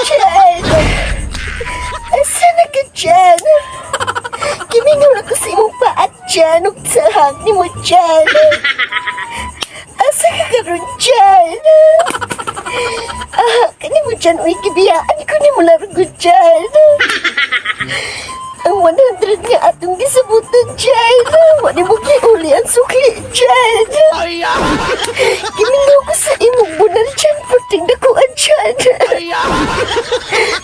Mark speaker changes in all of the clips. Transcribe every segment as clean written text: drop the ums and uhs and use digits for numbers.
Speaker 1: Jan! Asa na ka, Jan? Kimingaw na ko sa imong paat, Jan. Ug sahag ni mo, Jan. Asa ka karon, Jan? Kani mo, Jan. Uy, gibiyaan ko ni mo largo, Jan. Ang 100 nga atong gisabutan, Jan. Wala mo kiuli ang sukli, Jan. Kimingaw ko sa imong bunal, Jan. Puting dakuan, Jan.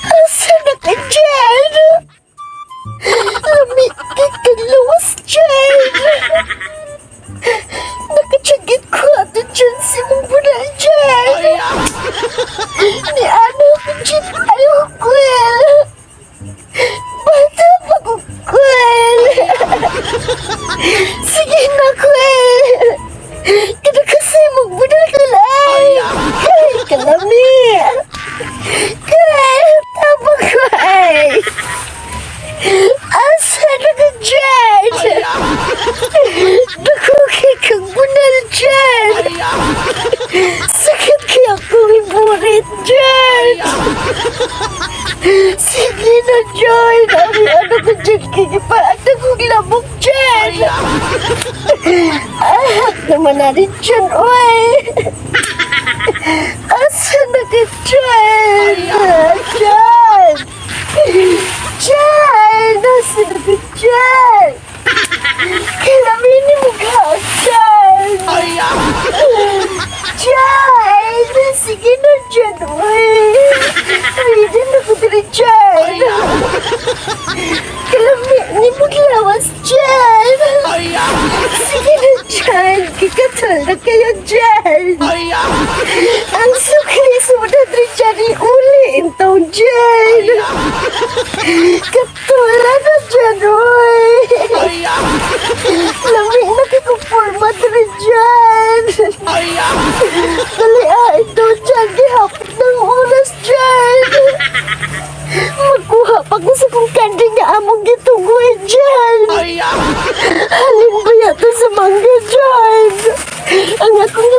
Speaker 1: Asa na ka, Jan? Lami kay kaglawas, Jan. Nakachagit ko ato, Jan, sa imong bunal, Jan. Ni ano ko, Jan, ayaw kwel. Bata pag-ukwel. Sige na, kwel. Kadakasay magbunal ka lang. Kay kalami. Kay tabang kwel. Asa na ka, Jan? Nakukay kang bunal, Jan. Sakit kaya akong iburit, Jan. Sige na, Jan. Ano ko, Jan? Kagipaan akong labok, Jan. Ahak naman na rin, Jan, oy. Asa na ka, Jan? Jan. Jan! Asa na ka, Jan? Kailangan mo ka, Jan. Jan! Sige na, Jan, oy. Ay, din ako diri, Jan. Kailangan mo lawas, Jan. Sige na, Jan. Kikatal na kayo, Jan. Ang sukli sa mga diri, Jan. Iuli in taon, Jan. Katula na, Jan, oy. Lamig na kikuporma diri, Jan. Dali, ito, Jan. Gihapit ng oras, Jan. Magkuha pa ko sa kong kandi nga among gitugoy, Jan. Halin ba yato sa mangga, Jan? Ang akong